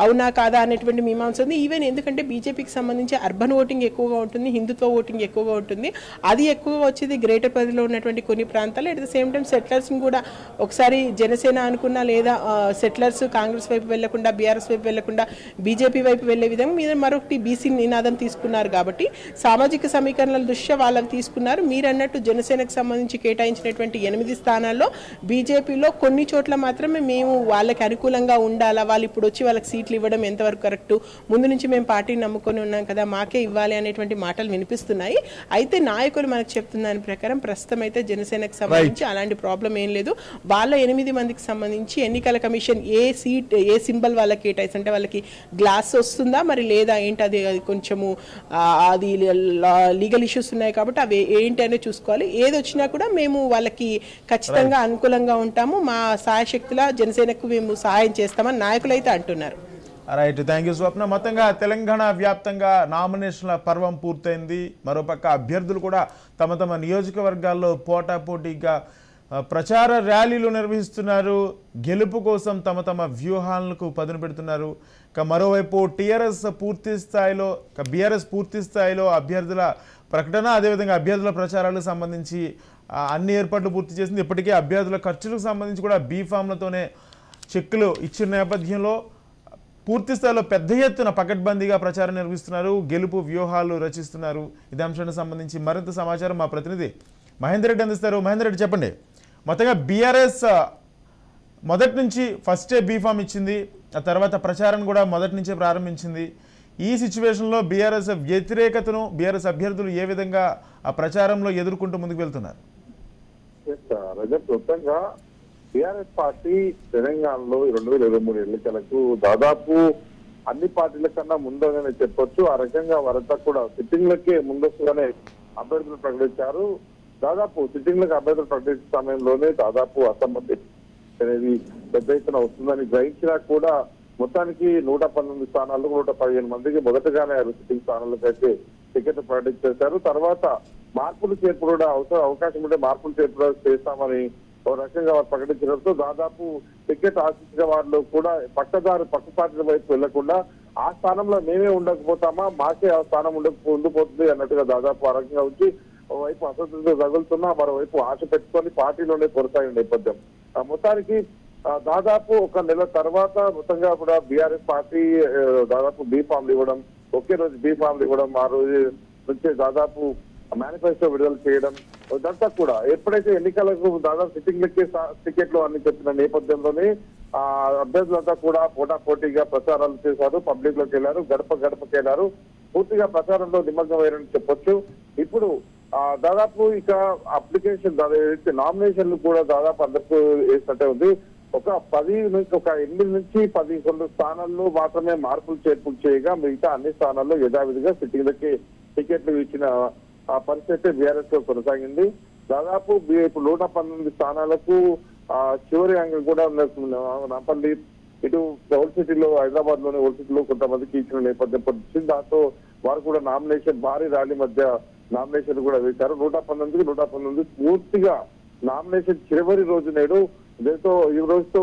అవునా కాదా అనేటువంటి మీమాంస ఉంది. ఈవెన్ ఎందుకంటే బీజేపీకి సంబంధించి అర్బన్ ఓటింగ్ ఎక్కువగా ఉంటుంది, హిందుత్వ ఓటింగ్ ఎక్కువగా ఉంటుంది. అది ఎక్కువగా వచ్చేది గ్రేటర్ పరిధిలో ఉన్నటువంటి కొన్ని ప్రాంతాలు. అట్ ద సేమ్ టైం సెటిలర్స్ని కూడా ఒకసారి జనసేన అనుకున్నా లేదా సెటిలర్స్ కాంగ్రెస్ వైపు వెళ్ళకుండా బీఆర్ఎస్ వైపు వెళ్లకుండా బీజేపీ వైపు వెళ్లే విధంగా మీరు మరొకటి బీసీ నినాదం తీసుకున్నారు. కాబట్టి సామాజిక సమీకరణల దృష్ట్యా వాళ్ళకి తీసుకున్నారు. మీరు అన్నట్టు జనసేనకు సంబంధించి కేటాయించినటువంటి 8 స్థానాల్లో బీజేపీలో కొన్ని చోట్ల మాత్రమే మేము వాళ్ళకి అనుకూలంగా ఉండాలా, వాళ్ళు ఇప్పుడు వచ్చి వాళ్ళకి సీట్లు ఇవ్వడం ఎంతవరకు కరెక్టు, ముందు నుంచి మేము పార్టీని నమ్ముకొని ఉన్నాం కదా మాకే ఇవ్వాలి అనేటువంటి మాటలు వినిపిస్తున్నాయి. అయితే నాయకులు మనకు చెప్తున్న దాని ప్రకారం ప్రస్తుతం అయితే జనసేనకు సంబంధించి అలాంటి ప్రాబ్లం ఏం లేదు. వాళ్ళ 8 మందికి సంబంధించి ఎన్నికల కమిషన్ ఏ సీట్ ఏ సింబల్ వాళ్ళకి కేటాయిస్ అంటే వాళ్ళకి గ్లాస్ వస్తుందా మరి లేదా ఏంటి అది కొంచెము అది లీగల్ ఇష్యూస్ ఉన్నాయి కాబట్టి అవి ఏంటి అనేది చూసుకోవాలి. ఏది వచ్చినా కూడా మేము వాళ్ళకి ఖచ్చితంగా అనుకూలంగా ఉంటాము, మా సహాయశక్తుల జనసేనకు మేము సహాయం చేస్తామని నాయకులు అయితే అంటున్నారు. రైట్, థ్యాంక్ యూ స్వప్న. మొత్తంగా తెలంగాణ వ్యాప్తంగా నామినేషన్ల పర్వం పూర్తయింది. మరోపక్క అభ్యర్థులు కూడా తమ తమ నియోజకవర్గాల్లో పోటాపోటీగా ప్రచార ర్యాలీలు నిర్వహిస్తున్నారు. గెలుపు కోసం తమ తమ వ్యూహాలకు పదును పెడుతున్నారు. మరోవైపు బీఆర్ఎస్ పూర్తి స్థాయిలో అభ్యర్థుల ప్రకటన, అదేవిధంగా అభ్యర్థుల ప్రచారాలకు సంబంధించి అన్ని ఏర్పాట్లు పూర్తి చేసింది. ఇప్పటికే అభ్యర్థుల ఖర్చులకు సంబంధించి కూడా బీఫామ్లతోనే చెక్కులు ఇచ్చిన నేపథ్యంలో పూర్తి స్థాయిలో పెద్ద ఎత్తున పకడ్బందీగా ప్రచారం నిర్వహిస్తున్నారు, గెలుపు వ్యూహాలు రచిస్తున్నారు. ఇదే అంశానికి సంబంధించి మరింత సమాచారం మా ప్రతినిధి మహేందర్ రెడ్డి అందిస్తారు. మహేందర్ రెడ్డి, చెప్పండి. మొత్తంగా బీఆర్ఎస్ మొదటి నుంచి ఫస్టే బీఫామ్ ఇచ్చింది, ఆ తర్వాత ప్రచారం కూడా మొదటి నుంచే ప్రారంభించింది. ఈ సిచ్యువేషన్లో బీఆర్ఎస్ వ్యతిరేకతను బీఆర్ఎస్ అభ్యర్థులు ఏ విధంగా ఆ ప్రచారంలో ఎదుర్కొంటూ ముందుకు వెళ్తున్నారు? మొత్తంగా టిఆర్ఎస్ పార్టీ తెలంగాణలో 2023 ఎన్నికలకు దాదాపు అన్ని పార్టీల కన్నా ముందుగానే చెప్పొచ్చు. ఆ రకంగా వారంతా కూడా సిట్టింగ్లకే ముందస్తుగానే అభ్యర్థులు ప్రకటించారు. దాదాపు సిట్టింగ్లకు అభ్యర్థులు ప్రకటించే సమయంలోనే దాదాపు అసమ్మతి అనేది పెద్ద ఎత్తున వస్తుందని గ్రహించినా కూడా మొత్తానికి 119 స్థానాలకు 115 మందికి మొదటగానే సిట్టింగ్ స్థానాలకు అయితే టికెట్ ప్రకటించేశారు. తర్వాత మార్పులు చేర్పులు కూడా అవకాశం ఉంటే మార్పులు చేర్పులు చేస్తామని ఒక రకంగా వారు ప్రకటించడంతో దాదాపు టికెట్ ఆశించిన వారిలో కూడా పక్క పార్టీల వైపు వెళ్లకుండా ఆ స్థానంలో మేమే ఉండకపోతామా, మాకే ఆ స్థానం ఉండిపోతుంది అన్నట్టుగా దాదాపు ఆ రకంగా వచ్చి ఓవైపు అసంతృప్తి తగులుతున్నా మరోవైపు ఆశ పెట్టుకొని పార్టీలోనే కొనసాగిన నేపథ్యం. మొత్తానికి దాదాపు ఒక నెల తర్వాత మొత్తంగా కూడా బీఆర్ఎస్ పార్టీ దాదాపు బీఫామ్లు ఇవ్వడం, ఒకే రోజు బీఫామ్లు ఇవ్వడం, ఆ రోజు నుంచే దాదాపు మేనిఫెస్టో విడుదల చేయడం, ఇదంతా కూడా ఎప్పుడైతే ఎన్నికలకు దాదాపు సిట్టింగ్లకే టికెట్లు అని చెప్పిన నేపథ్యంలోనే ఆ అభ్యర్థులంతా కూడా పోటాపోటీగా ప్రచారాలు చేశారు, పబ్లిక్ లోకి వెళ్లారు, గడపకి వెళ్లారు, పూర్తిగా ప్రచారంలో నిమగ్నమయ్యారని చెప్పొచ్చు. ఇప్పుడు దాదాపు ఇక అప్లికేషన్ నామినేషన్లు కూడా దాదాపు అందరికీ వేసినట్టే ఉంది. ఒక 8 నుంచి 11 స్థానాల్లో మాత్రమే మార్పులు చేర్పులు చేయగా మిగతా అన్ని స్థానాల్లో యథావిధిగా సిట్టింగ్లకి టికెట్లు ఇచ్చిన పరిస్థితి బీఆర్ఎస్ లో కొనసాగింది. దాదాపు ఇప్పుడు 119 స్థానాలకు చివరి అంగం కూడా నాంపల్లి ఇటు ఓల్డ్ సిటీలో హైదరాబాద్ లోని ఓల్డ్ సిటీలో కొంతమందికి ఇచ్చిన నేపథ్యం వచ్చింది. దాంతో వారు కూడా నామినేషన్ భారీ ర్యాలీ మధ్య నామినేషన్ కూడా వేశారు. 119 పూర్తిగా నామినేషన్ చివరి రోజు నేడు దీంతో ఈ రోజుతో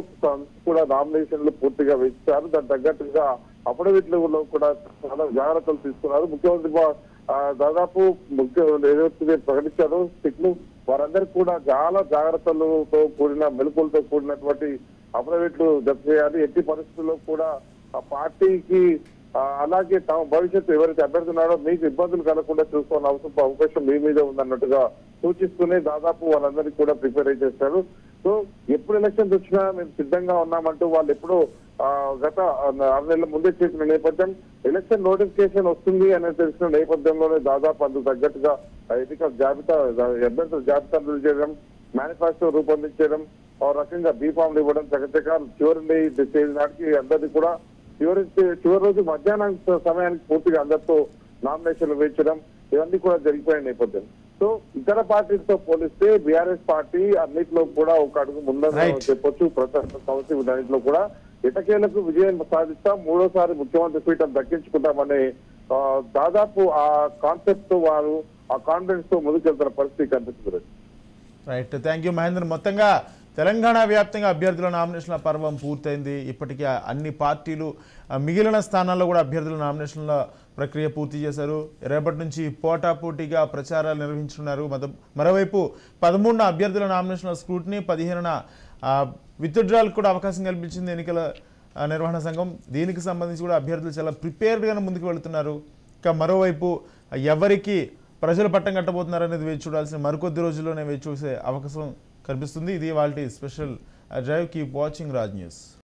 కూడా నామినేషన్లు పూర్తిగా వేశారు. దానికి తగ్గట్టుగా అఫిడవిట్లో కూడా చాలా జాగ్రత్తలు తీసుకున్నారు. ముఖ్యమంత్రి దాదాపు ఏదైతే ప్రకటించారో సిట్లు వారందరికీ కూడా చాలా జాగ్రత్తలతో కూడిన మెలకులతో కూడినటువంటి అఫిడవిట్లు జప్తు చేయాలి. ఎట్టి పరిస్థితుల్లో కూడా ఆ పార్టీకి అలాగే తమ భవిష్యత్తు ఎవరైతే అభ్యర్థి ఉన్నారో మీకు ఇబ్బందులు కలగకుండా చూసుకోవాలని అవకాశం మీ మీద ఉందన్నట్టుగా సూచిస్తూనే దాదాపు వాళ్ళందరికీ కూడా ప్రిపేర్ చేస్తారు. సో ఎప్పుడు ఎలక్షన్స్ వచ్చినా మేము సిద్ధంగా ఉన్నామంటూ వాళ్ళు ఎప్పుడో గత 6 నెలల ముందే చేసిన నేపథ్యం, ఎలక్షన్ నోటిఫికేషన్ వస్తుంది అనేది తెలిసిన నేపథ్యంలోనే దాదాపు అందుకు తగ్గట్టుగా ఎన్నికల జాబితా అభ్యర్థుల జాబితా చేయడం, మేనిఫెస్టో రూపొందించడం, ఆ రకంగా బీఫామ్లు ఇవ్వడం, చకచకాలు చివరి తేదీ నాటికి అందరినీ కూడా చివరి రోజు మధ్యాహ్నం సమయానికి పూర్తిగా అందరితో నామినేషన్లు వేయించడం, ఇవన్నీ కూడా జరిగిపోయిన నేపథ్యం. సో ఇతర పార్టీలతో పోలిస్తే బీఆర్ఎస్ పార్టీ అన్నింటిలో కూడా ఒక అడుగు ముందని చెప్పొచ్చు. ప్రచార సమస్య వీటన్నింటిలో కూడా ఎటకేలకు విజయం సాధిస్తాం, మూడోసారి ముఖ్యమంత్రి పీఠం దక్కించుకుంటామనే దాదాపు ఆ కాన్సెప్ట్ తో వారు ఆ కాన్ఫిడెన్స్ తో ముందుకెళ్తున్న పరిస్థితి కనిపిస్తుంది. Right, thank you Mahender. మొత్తంగా తెలంగాణ వ్యాప్తంగా అభ్యర్థుల నామినేషన్ల పర్వం పూర్తయింది. ఇప్పటికీ అన్ని పార్టీలు మిగిలిన స్థానాల్లో కూడా అభ్యర్థుల నామినేషన్ల ప్రక్రియ పూర్తి చేశారు. రేపటి నుంచి పోటాపోటీగా ప్రచారాలు నిర్వహించున్నారు. మరోవైపు 13న అభ్యర్థుల నామినేషన్ల స్క్రూటినీ, 15న విత్డ్రాలకు కూడా అవకాశం కల్పించింది ఎన్నికల నిర్వహణ సంఘం. దీనికి సంబంధించి కూడా అభ్యర్థులు చాలా ప్రిపేర్డ్గానే ముందుకు వెళుతున్నారు. ఇక మరోవైపు ఎవరికి ప్రజలు పట్టం కట్టబోతున్నారు అనేది వేచి చూడాల్సిన మరికొద్ది రోజుల్లోనే వేచి చూసే అవకాశం కనిపిస్తుంది. ఇది వాళ్ళ special drive. Keep watching Raj news.